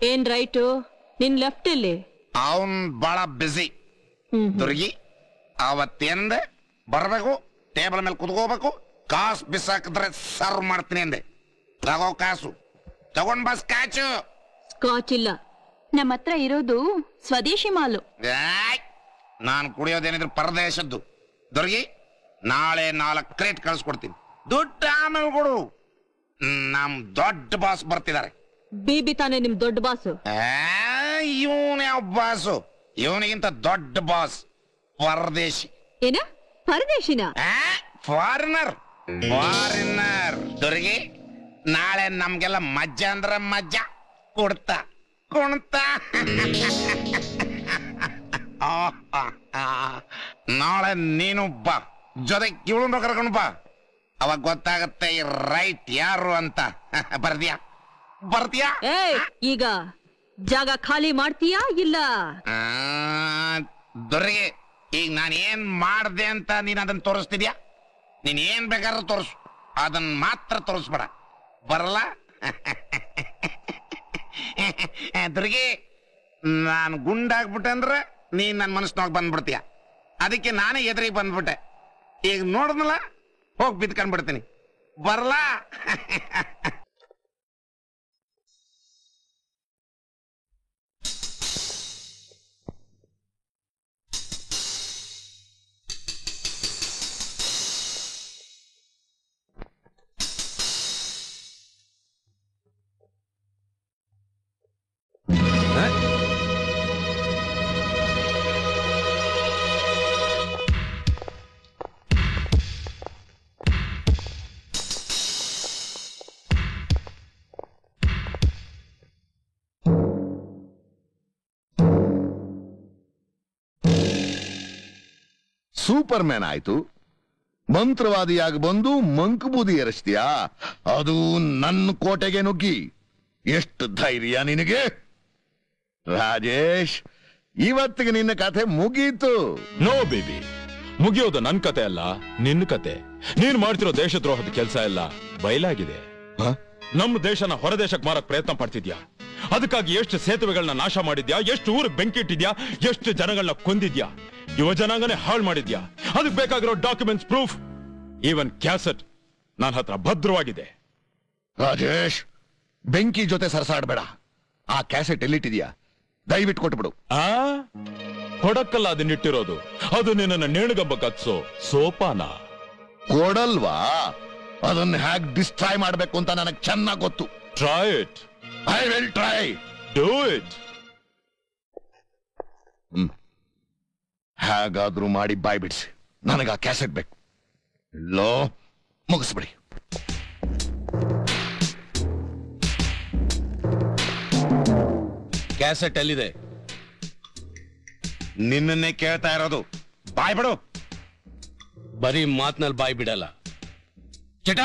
ಏನ್ ರೈಟು? ನಿನ್ ಲೆಫ್ಟ್ ಇಲ್ಲಿ. ಅವನ್ ಬಹಳ ಬಿಸಿ. ದುರ್ಗಿ ಅವತ್ತೇಂದೆ ಬರ್ಬೇಕು, ಟೇಬಲ್ ಮೇಲೆ ಕುತ್ಕೋಬೇಕು, ಕಾಸು ಬಿಸಾಕಿದ್ರೆ ಸರ್ವ್ ಮಾಡ್ತೀನಿ ಅಂದೆ. ತಗೋ ಕಾಸು, ತಗೊಂಡ್ ಬಸ್ ಕಾಚು. ಸ್ಕಾಚ್ ಇಲ್ಲ, ನಮ್ಮ ಹತ್ರ ಇರೋದು ಸ್ವದೇಶಿ ಮಾಲು. ನಾನು ಕುಡಿಯೋದೇನಿದ್ರು ಪರದೇಶದ್ದು. ದುರ್ಗಿ ನಾಳೆ 4 ಕ್ರೇಟ್ ಕಳ್ಸ್ಕೊಡ್ತೀನಿ, ದುಡ್ಡು ಆಮೇಲೆ ಕೊಡು. ನಮ್ ದೊಡ್ಡ ಬಾಸ್ ಬರ್ತಿದ್ದಾರೆ. ಬಿಬಿ ತಾನೆ ನಿಮ್ ದೊಡ್ಡ ಬಾಸು? ಇವನ್ ಯಾವ ಬಾಸು? ಇವನಿಗಿಂತ ದೊಡ್ಡ ಬಾಸ್ ಪರದೇಶಿ. ಏನ ಪರದೇಶಿನ? ಫಾರಿನರ್. ಫಾರಿನರ್. ದುರ್ಗಿ ನಾಳೆ ನಮ್ಗೆಲ್ಲ ಮಜ್ಜಾ ಅಂದ್ರ ಮಜ್ಜಾ, ಕುಡ್ತಾ ಕುಣ್ತಾ. ನಾಳೆ ನೀನು ಬಾ, ಜೊತೆ ಇವಳನ್ನ ಕರ್ಕೊಂಡು ಬಾ. ಅವಾಗ ಗೊತ್ತಾಗತ್ತೆ ಈ ರೈಟ್ ಯಾರು ಅಂತ. ಬರ್ತೀಯಾ? ಬರ್ತೀಯಾ? ಈಗ ಜಾಗ ಖಾಲಿ ಮಾಡ್ತೀಯಾ ಇಲ್ಲ? ದುರ್ಗೆ ಈಗ ನಾನು ಏನ್ ಮಾಡ್ದೆ ಅಂತ ನೀನ್ ಅದನ್ನ ತೋರಿಸ್ತಿದ್ಯಾ? ನೀನ್ ಏನ್ ಬೇಕಾದ್ರೂ ತೋರಿಸು, ಅದನ್ನ ಮಾತ್ರ ತೋರಿಸ್ಬೇಡ. ಬರಲ್ಲ? ದುರ್ಗೆ ನಾನು ಗುಂಡಾಗ್ಬಿಟ್ಟೆ ಅಂದ್ರೆ ನೀನ್ ನನ್ನ ಮನಸ್ಸಿನೊಳಗೆ ಬಂದ್ಬಿಡ್ತೀಯ. ಅದಕ್ಕೆ ನಾನೇ ಎದುರಿಗೆ ಬಂದ್ಬಿಟ್ಟೆ. ಈಗ ನೋಡಿದ್ನಲ್ಲ, ಹೋಗಿ ಬಿದ್ಕೊಂಡ್ಬಿಡ್ತೀನಿ. ಬರಲ್ಲ? ಸೂಪರ್ ಮ್ಯಾನ್ ಆಯ್ತು, ಮಂತ್ರವಾದಿಯಾಗಿ ಬಂದು ಮಂಕುಬೂದಿ ಎರಚ್ತೀಯಾ? ಅದು ನನ್ನ ಕೋಟೆಗೆ ನುಗ್ಗಿ. ಎಷ್ಟು ಧೈರ್ಯ ನಿನಗೆ? ರಾಜೇಶ್, ಇವತ್ತಿಗೆ ನಿನ್ನ ಕಥೆ ಮುಗೀತು. ನೋ ಬೇಬಿ, ಮುಗಿಯೋದು ನನ್ ಕತೆ ಅಲ್ಲ, ನಿನ್ನ ಕತೆ. ನೀನ್ ಮಾಡ್ತಿರೋ ದೇಶದ್ರೋಹದ ಕೆಲಸ ಎಲ್ಲ ಬಯಲಾಗಿದೆ. ನಮ್ಮ ದೇಶನ ಹೊರ ದೇಶಕ್ಕೆ ಮಾರಕ್ ಪ್ರಯತ್ನ ಪಡ್ತಿದ್ಯಾ. ಅದಕ್ಕಾಗಿ ಎಷ್ಟು ಸೇತುವೆಗಳನ್ನ ನಾಶ ಮಾಡಿದ್ಯಾ, ಎಷ್ಟು ಊರಿಗೆ ಬೆಂಕಿ ಇಟ್ಟಿದ್ಯಾ, ಎಷ್ಟು ಜನಗಳನ್ನ ಕೊಂದಿದ್ಯಾ, ಯುವ ಜನಾಂಗನೇ ಹಾಳು ಮಾಡಿದ್ಯಾ. ಅದಕ್ಕೆ ಬೇಕಾಗಿರೋ ಡಾಕ್ಯುಮೆಂಟ್ಸ್, ಪ್ರೂಫ್, ಈವನ್ ಕ್ಯಾಸೆಟ್ ನನ್ನ ಹತ್ರ ಭದ್ರವಾಗಿದೆ. ರಾಜೇಶ್, ಬೆಂಕಿ ಜೊತೆ ಸರಸಾಡ್ಬೇಡ. ಆ ಕ್ಯಾಸೆಟ್ ಎಲ್ಲಿಟ್ಟಿದ್ಯಾ? ದಯವಿಟ್ಟು ಕೊಟ್ಬಿಡು. ಕೊಡಕ್ಕಲ್ಲ ಅದನ್ನಿಟ್ಟಿರೋದು, ಅದು ನಿನ್ನ ನೇಣುಗಂಬ ಕತ್ಸೋ ಸೋಪಾನ. ಕೊಡಲ್ವಾ? ಅದನ್ನ ಹ್ಯಾಕ್ ಡಿಸ್ಟ್ರಾಯ್ ಮಾಡ್ಬೇಕು ಅಂತ ನನಗೆ ಚೆನ್ನಾಗಿ ಗೊತ್ತು. Try it. I will try. Do it. ಹೇಗಾದ್ರೂ ಮಾಡಿ ಬಾಯ್ ಬಿಡಿಸಿ, ನನಗ ಆ ಕ್ಯಾಸೆಟ್ ಬೇಕು. ಲೋ, ಮುಗಿಸ್ಬಿಡಿ. ಕ್ಯಾಸೆಟ್ ಎಲ್ಲಿದೆ? ನಿನ್ನನ್ನೇ ಕೇಳ್ತಾ ಇರೋದು. ಬಾಯ್ ಬಿಡು. ಬರೀ ಮಾತ್ನಲ್ಲಿ ಬಾಯ್ ಬಿಡಲ್ಲ. ಚಟ.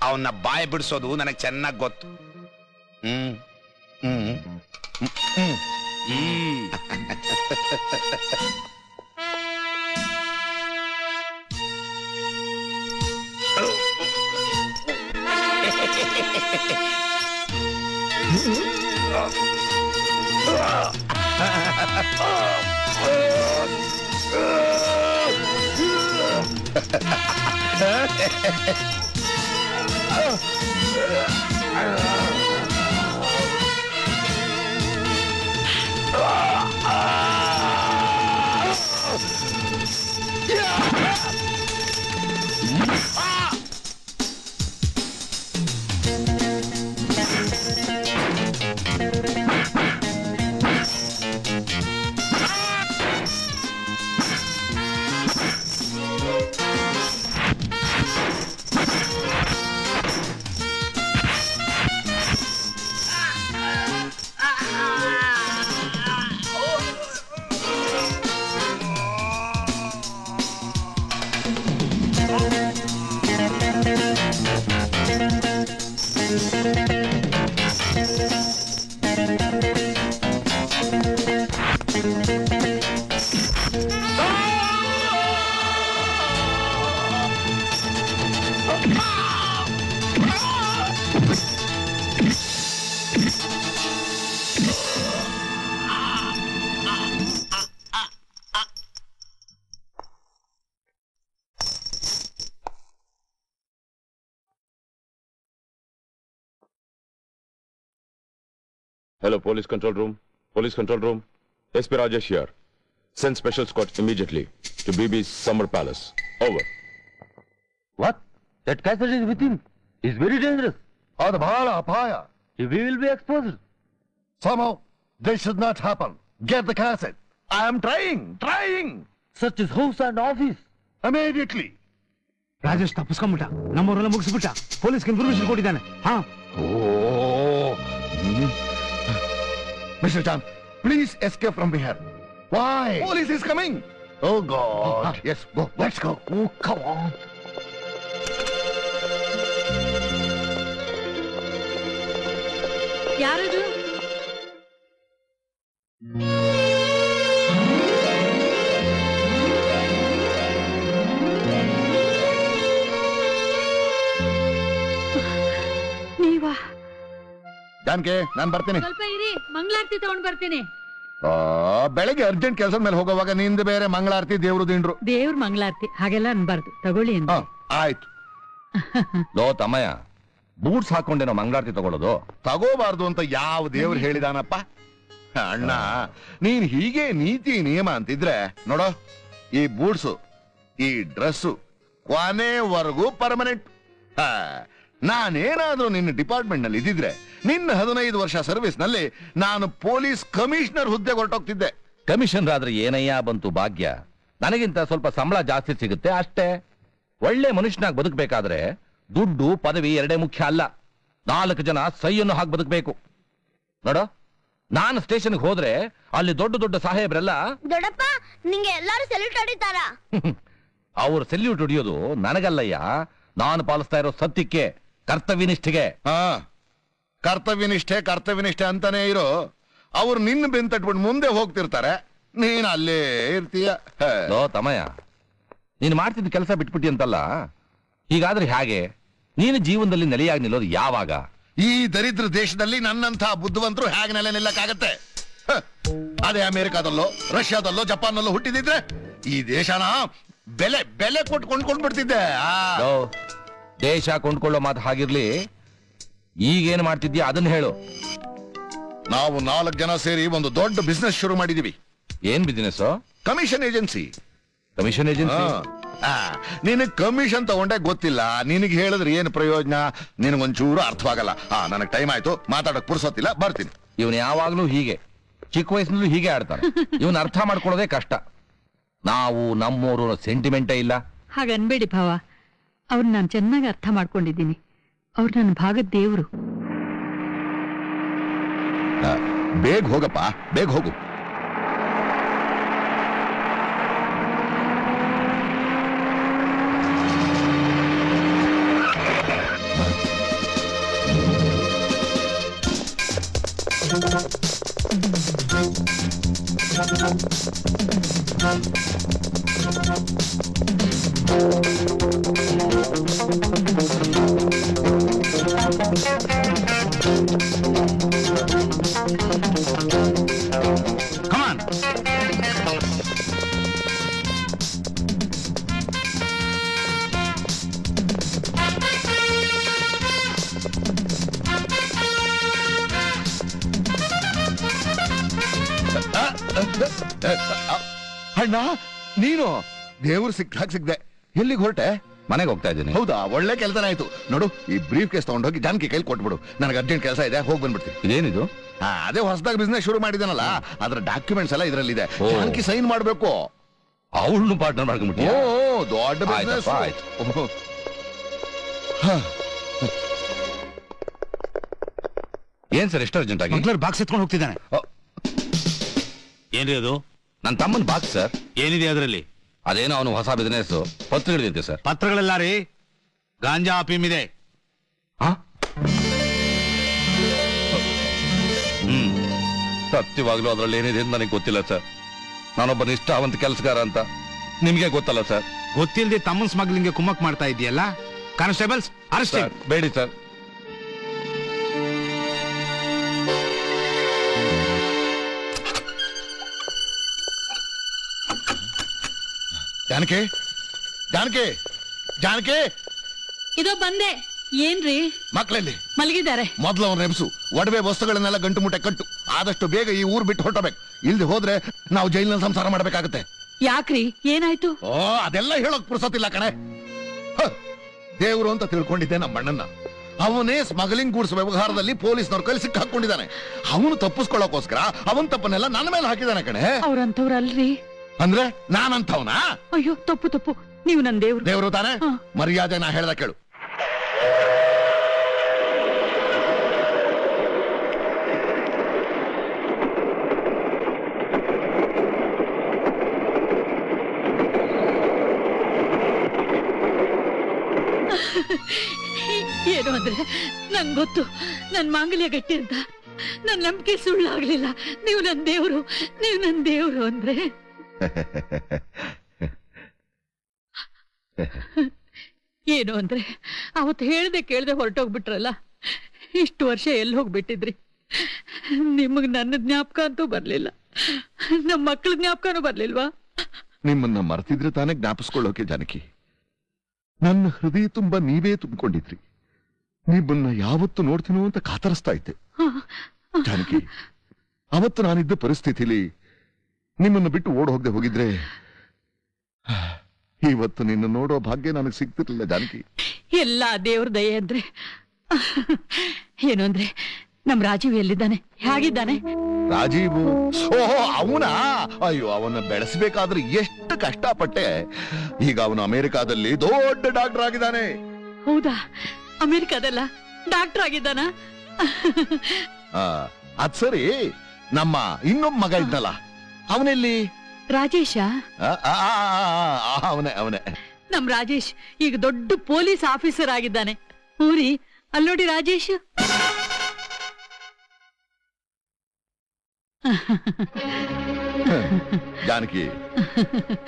ಅವನ್ನ ಬಾಯ್ ಬಿಡಿಸೋದು ನನಗೆ ಚೆನ್ನಾಗಿ ಗೊತ್ತು. Hello, police control room. Police control room. SP Rajesh here. Send special squad immediately to BB's Summer Palace. Over. What? That cassette is with him. He's very dangerous. ಅದು ಬಹಳ ಅಪಾಯ. We will be exposed. Somehow, this should not happen. Get the cassette. I am trying. Search his house and office. Immediately. Rajesh ತಪ್ಪಿಸ್ಕೊಂಡ್ಬಿಟ್ಟ, ನಮ್ಮವರೆಲ್ಲ ಮುಗಿಸ್ಬಿಟ್ಟ, ಪೊಲೀಸ್ಗೆ information ಕೊಟ್ಟಿದ್ದಾನೆ. ಹಾ, Oh. Mr. John, please escape from here. Why? Police is coming. Oh God. Yes, go. Let's go. Oh, come on. ಯಾರದು? ನೀವಾ? ಜಾನ್ಕೆ, ನಾನು ಬರ್ತೀನಿ. ಸ್ವಲ್ಪ ಇರಿ, ಮಂಗಳಾರತಿ ತಗೊಂಡ್ ಬರ್ತೀನಿ. ಬೆಳಗ್ಗೆ ಅರ್ಜೆಂಟ್ ಕೆಲಸದ ಮೇಲೆ ಹೋಗುವಾಗ ನಿಂದ ಬೇರೆ ಮಂಗಳಾರತಿ ದೇವ್ರು ದಿಂಡ್ರು. ದೇವ್ರ ಮಂಗಳಾರತಿ ಹಾಗೆಲ್ಲ ಅನ್ಬಾರ್ದು, ತಗೊಳ್ಳಿ ಅಂತ. ಆಯ್ತು. ಲೋ ತಮ್ಮಯ್ಯ, ಬೂಟ್ಸ್ ಹಾಕೊಂಡೇನೋ ಮಂಗಳಾರತಿ ತಗೊಳ್ಳೋದು? ತಗೋಬಾರ್ದು ಅಂತ ಯಾವ ದೇವ್ರು ಹೇಳಿದಾನಪ್ಪ? ಅಣ್ಣ, ನೀನ್ ಹೀಗೆ ನೀತಿ ನಿಯಮ ಅಂತಿದ್ರೆ ನೋಡೋ, ಈ ಬೂಟ್ಸು, ಈ ಡ್ರೆಸ್ಸು ಕೊನೆವರೆಗೂ ಪರ್ಮನೆಂಟ್. ನಾನೇನಾದ್ರೂ ನಿನ್ನ ಡಿಪಾರ್ಟ್ಮೆಂಟ್ ನಲ್ಲಿ ಇದ್ದಿದ್ರೆ ನಿನ್ನ 15 ವರ್ಷ ಸರ್ವಿಸ್ ನಲ್ಲಿ ನಾನು ಪೊಲೀಸ್ ಕಮಿಷನರ್ ಹುದ್ದೆ ಹೊರಟೋಗ್ತಿದ್ದೆ. ಕಮಿಷನರ್ ಆದ್ರೆ ಏನಯ್ಯ ಬಂತು ಭಾಗ್ಯ? ನನಗಿಂತ ಸ್ವಲ್ಪ ಸಂಬಳ ಜಾಸ್ತಿ ಸಿಗುತ್ತೆ ಅಷ್ಟೇ. ಒಳ್ಳೆ ಮನುಷ್ಯನಾಗಿ ಬದುಕಬೇಕಾದ್ರೆ ದುಡ್ಡು ಪದವಿ ಎರಡೇ ಮುಖ್ಯ ಅಲ್ಲ, 4 ಜನ ಸೈಯನ್ನು ಹಾಕಿ ಬದುಕಬೇಕು. ನೋಡೋ, ನಾನು ಸ್ಟೇಷನ್ಗೆ ಹೋದ್ರೆ ಅಲ್ಲಿ ದೊಡ್ಡ ದೊಡ್ಡ ಸಾಹೇಬ್ರೆಲ್ಲ ದೊಡ್ಡಪ್ಪ ನಿಂಗೆ ಎಲ್ಲರೂ ಸೆಲ್ಯೂಟ್ ಹೊಡಿತಾರ. ಅವ್ರು ಸೆಲ್ಯೂಟ್ ಹೊಡಿಯೋದು ನನಗಲ್ಲಯ್ಯ, ನಾನು ಪಾಲಿಸ್ತಾ ಇರೋ ಸತ್ಯಕ್ಕೆ, ಕರ್ತವ್ಯನಿಷ್ಠೆಗೆ. ಕರ್ತವ್ಯನಿಷ್ಠೆ ಅಂತಾನೆ ಇರೋ. ಅವ್ರು ನಿನ್ನ ಬೆಂತಟ್ಬಿಟ್ಟು ಮುಂದೆ ಹೋಗ್ತಿರ್ತಾರೆ, ನೀನ್ ಅಲ್ಲೇ ಇರ್ತೀಯ. ಲೋ ತಮ್ಮಯ್ಯ, ನೀನು ಮಾಡ್ತಿದ್ದ ಕೆಲಸ ಬಿಟ್ಬಿಟ್ಟಿ ಅಂತಲ್ಲ, ಹೀಗಾದ್ರೆ ಹೇಗೆ? ನೀನು ಜೀವನದಲ್ಲಿ ನೆಲೆಯಾಗಿ ನಿಲ್ಲೋದು ಯಾವಾಗ? ಈ ದರಿದ್ರ ದೇಶದಲ್ಲಿ ನನ್ನಂಥ ಬುದ್ಧಿವಂತರು ಹೇಗೆ ನೆಲೆ ನಿಲ್ಲಕ್ಕಾಗತ್ತೆ? ಅದೇ ಅಮೆರಿಕಾದಲ್ಲೋ, ರಷ್ಯಾದಲ್ಲೋ, ಜಪಾನ್ನಲ್ಲೋ ಹುಟ್ಟಿದಿದ್ರೆ ಈ ದೇಶನ ಬೆಲೆ ಕೊಟ್ಟು ಕೊಂಡ್ಕೊಂಡ್ಬಿಡ್ತಿದ್ದೆ. ಲೋ, ದೇಶ ಕೊಂಡ್ಕೊಳ್ಳೋ ಮಾತು ಹಾಗಿರ್ಲಿ, ಈಗೇನು ಮಾಡ್ತಿದ್ಯಾ ಅದನ್ನ ಹೇಳು. ನಾವು 4 ಜನ ಸೇರಿ ಒಂದು ದೊಡ್ಡ ಬಿಸ್ನೆಸ್ ಶುರು ಮಾಡಿದೀವಿ. ಏನ್ business? Commission agency. Commission agency? ನಿನಗ್ ಕಮಿಷನ್ ತಗೊಂಡೆ ಗೊತ್ತಿಲ್ಲ, ನಿನಗೆ ಹೇಳಿದ್ರೆ ಏನು ಪ್ರಯೋಜನ? ನಿನಗೊಂಚೂರು ಅರ್ಥವಾಗಲ್ಲ. ನನಗ್ ಟೈಮ್ ಆಯ್ತು, ಮಾತಾಡಕ್ ಪುರ್ಸೊತ್ತಿಲ್ಲ, ಬರ್ತೀನಿ. ಇವನ್ ಯಾವಾಗ್ಲೂ ಹೀಗೆ, ಚಿಕ್ಕ ವಯಸ್ಸಿನಲ್ಲೂ ಹೀಗೆ ಆಡ್ತಾನೆ. ಇವನ್ ಅರ್ಥ ಮಾಡ್ಕೊಳ್ಳೋದೇ ಕಷ್ಟ. ನಾವು ನಮ್ಮೂರು ಸೆಂಟಿಮೆಂಟೇ ಇಲ್ಲ. ಹಾಗನ್ಬೇಡಿ ಭಾವ, ಅವ್ರು ನಾನು ಚೆನ್ನಾಗಿ ಅರ್ಥ ಮಾಡ್ಕೊಂಡಿದ್ದೀನಿ. ಅವ್ರು ನನ್ನ ಭಾಗದ ದೇವ್ರು. ಬೇಗ ಹೋಗಪ್ಪ, ಬೇಗ ಹೋಗು. come on. ಅಣ್ಣ, ನೀನು ದೇವ್ರು ಸಿಗ್ದೆ. ಎಲ್ಲಿಗೆ ಹೊರಟೆ? ಮನೆಗೆ ಹೋಗ್ತಾ ಇದ್ದೀನಿ. ಹೌದಾ? ಒಳ್ಳೆ ಕೆಲಸನೇ ಆಯ್ತು ನೋಡು. ಈ ಬ್ರೀಫ್ ಕೇಸ್ ತಗೊಂಡೋಗಿ ಜಾನಕಿ ಕೈಲಿ ಕೊಟ್ಬಿಡು. ನನಗೆ ಅರ್ಜೆಂಟ್ ಕೆಲಸ ಇದೆ, ಹೋಗಿ ಬಂದ್ಬಿಡ್ತೀನಿ. ಇದೇನಿದು? ಅದೇ ಹೊಸದಾಗಿ ಬಿಸ್ನೆಸ್ ಶುರು ಮಾಡಿದಾನಲ್ಲ, ಅದ್ರ ಡಾಕ್ಯುಮೆಂಟ್ಸ್ ಎಲ್ಲ ಇದ್ರಲ್ಲಿದೆ. ಜಾನಕಿ ಸೈನ್ ಮಾಡ್ಬೇಕು. ಅವಳನ್ನು ಪಾರ್ಟ್ನರ್ ಮಾಡ್ಕೊಂಡ್ಬಿಟ್ಟು. ಓ, ದೊಡ್ಡ ಬಿಸ್ನೆಸ್. ಏನ್ ಸರ್ ಎಷ್ಟು ಅರ್ಜೆಂಟ್ ಆಗಿ? ಮಂಗಳೂರು ಬಾಕ್ಸ್ ಎತ್ಕೊಂಡು ಹೋಗ್ತಿದ್ದಾನೆ. ಏನ್ರಿ ಅದು? ನನ್ನ ತಮ್ಮನ್ ಬಾಕ್ಸ್ ಸರ್. ಏನಿದೆ ಅದರಲ್ಲಿ? ಅದೇನೋ ಅವನು ಹೊಸ ಬಿಸ್ನೆಸ್ ಪತ್ರಗಳಿದೆ ಸರ್. ಪತ್ರಗಳೆಲ್ಲ ರೀ ಗಾಂಜಾ ಅಫೀಮ್ ಇದೆ. ಸತ್ಯವಾಗ್ಲೂ ಅದ್ರಲ್ಲಿ ಏನಿದೆ ಅಂತ ನನಗೆ ಗೊತ್ತಿಲ್ಲ ಸರ್. ನಾನೊಬ್ಬ ನಿಷ್ಠಾವಂತ ಕೆಲಸಗಾರ ಅಂತ ನಿಮ್ಗೆ ಗೊತ್ತಲ್ಲ ಸರ್. ಗೊತ್ತಿಲ್ಲದೆ ತಮ್ಮನ್ ಸ್ಮಗ್ಲಿಂಗ್ಗೆ ಕುಮ್ಮಕ್ ಮಾಡ್ತಾ ಇದೆಯಲ್ಲ. Constables arrest. ಬೇಡಿ ಸರ್. ಜಾನಕಿ ಜಾನಕಿ ಜಾನಕಿ ಇದೋ ಬಂದೆ. ಏನ್ರಿ? ಮಕ್ಕಳಲ್ಲಿ ಮಲಗಿದ್ದಾರೆ. ಮೊದ್ಲು ಅವ್ನ ನೆಬ್ಸು, ಒಡವೆ ವಸ್ತುಗಳನ್ನೆಲ್ಲ ಗಂಟು ಮುಟ್ಟೆ ಕಟ್ಟು. ಆದಷ್ಟು ಬೇಗ ಈ ಊರು ಬಿಟ್ಟು ಹೊರಟಬೇಕು. ಇಲ್ದೆ ಹೋದ್ರೆ ನಾವು ಜೈಲಿನಲ್ಲಿ ಸಂಸಾರ ಮಾಡ್ಬೇಕಾಗತ್ತೆ. ಯಾಕ್ರಿ, ಏನಾಯ್ತು? ಓ, ಅದೆಲ್ಲ ಹೇಳೋಕ್ ಪುರ್ಸತ್ತಿಲ್ಲ ಕಣೆ. ದೇವ್ರು ಅಂತ ತಿಳ್ಕೊಂಡಿದ್ದೆ ನಮ್ಮ ಅಣ್ಣನ್ನ. ಅವನೇ ಸ್ಮಗ್ಲಿಂಗ್ ಗೂಡ್ಸ್ ವ್ಯವಹಾರದಲ್ಲಿ ಪೊಲೀಸ್ನವ್ರ ಕೈಲಿ ಸಿಕ್ಕ ಹಾಕೊಂಡಿದ್ದಾನೆ. ಅವನು ತಪ್ಪಿಸ್ಕೊಳ್ಳೋಕೋಸ್ಕರ ಅವನ್ ತಪ್ಪನ್ನೆಲ್ಲ ನನ್ನ ಮೇಲೆ ಹಾಕಿದಾನೆ ಕಣೆ. ಅವ್ರಂತವ್ರ ಅಲ್ರಿ. ಅಂದ್ರೆ ನಾನಂತವನಾ? ಅಯ್ಯೋ, ತಪ್ಪು ತಪ್ಪು. ನೀವು ನನ್ ದೇವ್ರು. ದೇವ್ರು ತಾನೆ? ಮರ್ಯಾದೆ ನಾ ಹೇಳ್ದ ಕೇಳು. ಏನು ಅಂದ್ರೆ, ನಂಗ್ ಗೊತ್ತು ನನ್ ಮಾಂಗಲ್ಯ ಗಟ್ಟಿ ಅಂತ. ನನ್ ನಂಬಿಕೆ ಸುಳ್ಳಾಗ್ಲಿಲ್ಲ. ನೀವು ನನ್ ದೇವ್ರು, ನೀವು ನನ್ ದೇವ್ರು ಅಂದ್ರೆ. ಏನು ಅಂದ್ರೆ, ಅವತ್ತು ಹೇಳ್ದೆ ಕೇಳ್ದೆ ಹೊರಟೋಗ್ಬಿಟ್ರಲ್ಲ. ಇಷ್ಟು ವರ್ಷ ಎಲ್ಲಿ ಹೋಗ್ಬಿಟ್ಟಿದ್ರಿ? ನಿಮಗ್ ನನ್ನ ಜ್ಞಾಪಕ ಅಂತೂ ಬರ್ಲಿಲ್ಲ, ನಮ್ಮ ಮಕ್ಕಳ ಜ್ಞಾಪಕನೂ ಬರ್ಲಿಲ್ವಾ? ನಿಮ್ಮನ್ನ ಮರ್ತಿದ್ರೆ ತಾನೇ ಜ್ಞಾಪಿಸ್ಕೊಳ್ಳೋಕೆ ಜಾನಕಿ. ನನ್ನ ಹೃದಯ ತುಂಬಾ ನೀವೇ ತುಂಬಿಕೊಂಡಿದ್ರಿ. ನಿಮ್ಮನ್ನ ಯಾವತ್ತು ನೋಡ್ತೀನೋ ಅಂತ ಕಾತರಿಸ್ತಾ ಇದ್ದೆ ಜಾನಕಿ. ಅವತ್ತು ನಾನಿದ್ದ ಪರಿಸ್ಥಿತಿಲಿ ನಿಮ್ಮನ್ನ ಬಿಟ್ಟು ಓಡ್ ಹೋಗದೆ ಹೋಗಿದ್ರೆ ಇವತ್ತು ನಿನ್ನ ನೋಡೋ ಭಾಗ್ಯ ನನಗೆ ಸಿಗ್ತಿರ್ಲಿಲ್ಲ ಜಾನಕಿ. ಎಲ್ಲ ದೇವ್ರ ದಯೆ ಅಂದ್ರೆ. ಏನು ಅಂದ್ರೆ, ನಮ್ ರಾಜೀವ್ ಎಲ್ಲಿದ್ದಾನೆ? ಹೇಗಿದ್ದಾನೆ? ರಾಜೀವು? ಓಹೋ, ಅವನ? ಅಯ್ಯೋ, ಅವನ್ನ ಬೆಳೆಸಬೇಕಾದ್ರೆ ಎಷ್ಟು ಕಷ್ಟಪಟ್ಟೆ. ಈಗ ಅವನು ಅಮೆರಿಕಾದಲ್ಲಿ ದೊಡ್ಡ ಡಾಕ್ಟರ್ ಆಗಿದ್ದಾನೆ. ಹೌದಾ? ಅಮೆರಿಕಾದಲ್ಲ ಡಾಕ್ಟರ್ ಆಗಿದ್ದಾನ? ಅದ್ ಸರಿ, ನಮ್ಮ ಇನ್ನೊಬ್ಬ ಮಗ ಇದ್ನಲ್ಲ, ಅವನೆಲ್ಲಿ? ರಾಜೇಶ? ಅವನೇ. ನಮ್ ರಾಜೇಶ್ ಈಗ ದೊಡ್ಡ ಪೊಲೀಸ್ ಆಫೀಸರ್ ಆಗಿದ್ದಾನೆ. ಊರಿ ಅಲ್ಲೋಡಿ ರಾಜೇಶ್. ಜಾನಕಿ,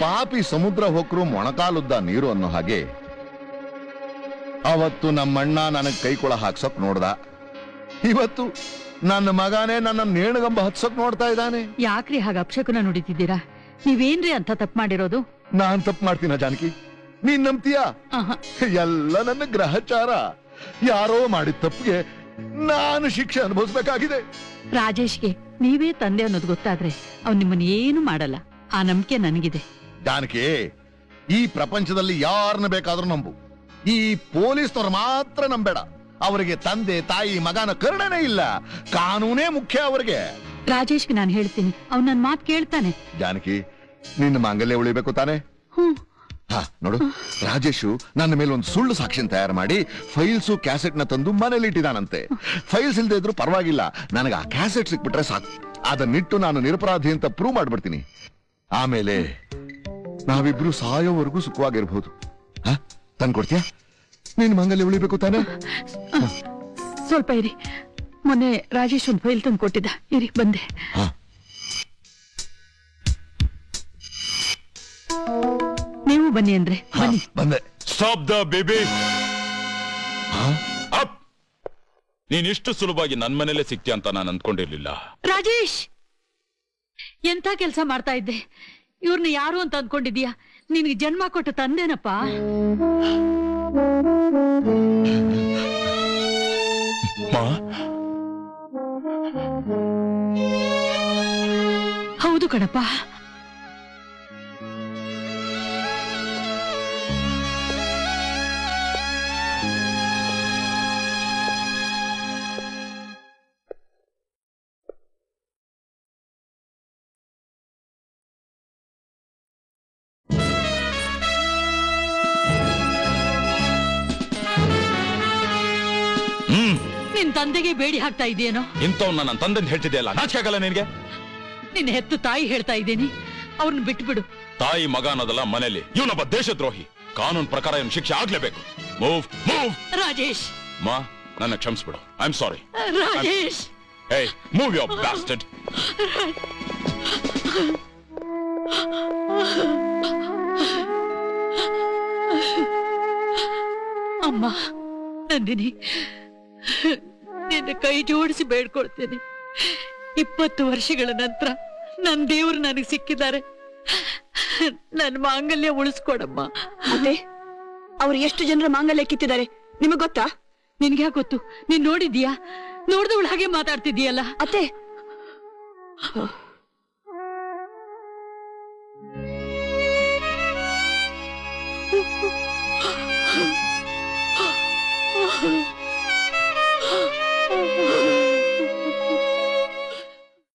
ಪಾಪಿ ಸಮುದ್ರ ಹೊಕ್ರು ಮೊಣಕಾಲುದ್ದ ನೀರು ಅನ್ನೋ ಹಾಗೆ ಅವತ್ತು ನಮ್ಮಣ್ಣ ನನಗ್ ಕೈಕೊಳ ಹಾಕ್ಸೋಕ್ ನೋಡ್ದ. ಇವತ್ತು ನನ್ನ ಮಗನೇ ನನ್ನ ನೇಣಗಂಬ ಹತ್ಸೋಕ್ ನೋಡ್ತಾ ಇದ್ದಾನೆ. ಯಾಕ್ರಿ ಹಾಗ ಅಪ್ಶಕುನ ನುಡಿತಿದ್ದೀರಾ? ನೀವೇನ್ರಿ ಅಂತ ತಪ್ಪು ಮಾಡಿರೋದು? ನಾನ್ ತಪ್ಪು ಮಾಡ್ತೀನ ಜಾನಕಿ? ನೀನ್ ನಂಬ್ತೀಯಾ? ಎಲ್ಲ ನನ್ನ ಗ್ರಹಚಾರ. ಯಾರೋ ಮಾಡಿದ ತಪ್ಪಿಗೆ ನಾನು ಶಿಕ್ಷೆ ಅನುಭವಿಸ್ಬೇಕಾಗಿದೆ. ರಾಜೇಶ್ಗೆ ನೀವೇ ತಂದೆ ಅನ್ನೋದು ಗೊತ್ತಾದ್ರೆ ಅವ್ನು ನಿಮ್ಮನ್ನ ಏನು ಮಾಡಲ್ಲ. ಆ ನಂಬಿಕೆ ನನಗಿದೆ. ಜಾನಕಿ, ಈ ಪ್ರಪಂಚದಲ್ಲಿ ಯಾರನ್ನ ಬೇಕಾದ್ರೂ ನಂಬು, ಈ ಪೊಲೀಸ್ನವ್ರು ಮಾತ್ರ ನಂಬೇಡ. ಅವರಿಗೆ ತಂದೆ ತಾಯಿ ಮಗನ ಕರುಣೆನೇ ಇಲ್ಲ. ಕಾನೂನೇ ಮುಖ್ಯ ಅವರಿಗೆ. ರಾಜೇಶ್ಗೆ ನಾನು ಹೇಳ್ತೀನಿ, ಅವ್ನು ನನ್ನ ಮಾತು ಕೇಳ್ತಾನೆ. ಜಾನಕಿ, ನಿನ್ನ ಮಾಂಗಲ್ಯ ಉಳಿಬೇಕು ತಾನೆ? ನೋಡು, ರಾಜೇಶು ನನ್ನ ಮೇಲೆ ಒಂದು ಸುಳ್ಳು ಸಾಕ್ಷಿನ ತಯಾರು ಮಾಡಿ ಫೈಲ್ಸು ಕ್ಯಾಸೆಟ್ ನ ತಂದು ಮನೇಲಿ ಇಟ್ಟಿದಾನಂತೆ. ಫೈಲ್ಸ್ ಇಲ್ದೇ ಇದ್ರು ಪರವಾಗಿಲ್ಲ, ನನಗೆ ಆ ಕ್ಯಾಸೆಟ್ ಸಿಕ್ಬಿಟ್ರೆ ಸಾಕು. ಅದನ್ನಿಟ್ಟು ನಾನು ನಿರಪರಾಧಿ ಅಂತ ಪ್ರೂವ್ ಮಾಡ್ಬಿಡ್ತೀನಿ. ಆಮೇಲೆ ನಾವಿಬ್ರು ಸಾಯೋವರೆಗೂ ಸುಖವಾಗಿರ್ಬೋದು. ತಂದ್ಕೊಡ್ತೀಯಾ? ನಿನ್ ಮಾಂಗಲ್ಯ ಉಳಿಬೇಕು ತಾನೆ? ಸ್ವಲ್ಪ ಇರಿ, ಮೊನ್ನೆ ರಾಜೇಶ್ ಒಂದು ಫೈಲ್ ತಂದು ಕೊಟ್ಟಿದ್ದ. ಇರಿ ಬಂದೆ. ನೀವು ಬನ್ನಿ ಅಂದ್ರೆ ಬನ್ನಿ. ಬಂದೆ. Stop the baby. ಅಪ್. ನೀನ್ ಇಷ್ಟು ಸುಲಭವಾಗಿ ನನ್ ಮನೇಲೆ ಸಿಕ್ತಿ ಅಂತ ನಾನು ಅಂದ್ಕೊಂಡಿರ್ಲಿಲ್ಲ. ರಾಜೇಶ್, ಎಂತ ಕೆಲಸ ಮಾಡ್ತಾ ಇದ್ದೆ? ಇವ್ರನ್ನ ಯಾರು ಅಂತ ಅಂದ್ಕೊಂಡಿದ್ಯಾ? ನಿನ್ಗೆ ಜನ್ಮ ಕೊಟ್ಟು ತಂದೇನಪ್ಪ. ಹೌದು ಕಣಪ್ಪ. ನಿನ್ ತಂದೆಗೆ ಬೇಡಿ ಹಾಕ್ತಾ ಇದೆಯೇನೋ? ಇಂಥವ್ನ ನನ್ನ ತಂದೆಂದು ಹೇಳ್ತಿದೆಯಲ್ಲ, ನಾಚಿಕೆ ಆಗಲ್ಲ ನಿನಗೆ? ನಿನ್ನ ಹೆತ್ತು ತಾಯಿ ಹೇಳ್ತಾ ಇದ್ದೇನೆ, ಅವ್ರನ್ನ ಬಿಟ್ಬಿಡು. ತಾಯಿ ಮಗ ಅನ್ನೋದಲ್ಲ ಮನೇಲಿ. ಇವನೊಬ್ಬ ದೇಶದ್ರೋಹಿ. ಕಾನೂನು ಪ್ರಕಾರ ಇವನು ಶಿಕ್ಷೆ ಆಗ್ಲೇಬೇಕು. Move move. ರಾಜೇಶ್, ಮಾ, ನನ್ನ ಕ್ಷಮಿಸ್ಬಿಡು. I am sorry. Rajesh. Hey, move your bastard. ಅಮ್ಮ ನಂದಿನಿ, ನಿನ್ನ ಕೈ ಜೋಡಿಸಿ ಬೇಡ್ಕೊಳ್ತೇನೆ. 20 ವರ್ಷಗಳ ನಂತರ ನನ್ನ ದೇವರು ನನಗೆ ಸಿಕ್ಕಿದ್ದಾರೆ. ನನ್ ಮಾಂಗಲ್ಯ ಉಳಿಸ್ಕೊಡಮ್ಮ. ಅತ್ತೆ, ಅವ್ರು ಎಷ್ಟು ಜನರ ಮಾಂಗಲ್ಯ ಕಿತ್ತಿದ್ದಾರೆ ನಿಮಗ್ ಗೊತ್ತಾ? ನಿನ್ಗೆ ಗೊತ್ತು? ನೀನ್ ನೋಡಿದ್ಯಾ? ನೋಡ್ದವಳು ಹಾಗೆ ಮಾತಾಡ್ತಿದ್ಯಲ್ಲ. ಅತ್ತೆ,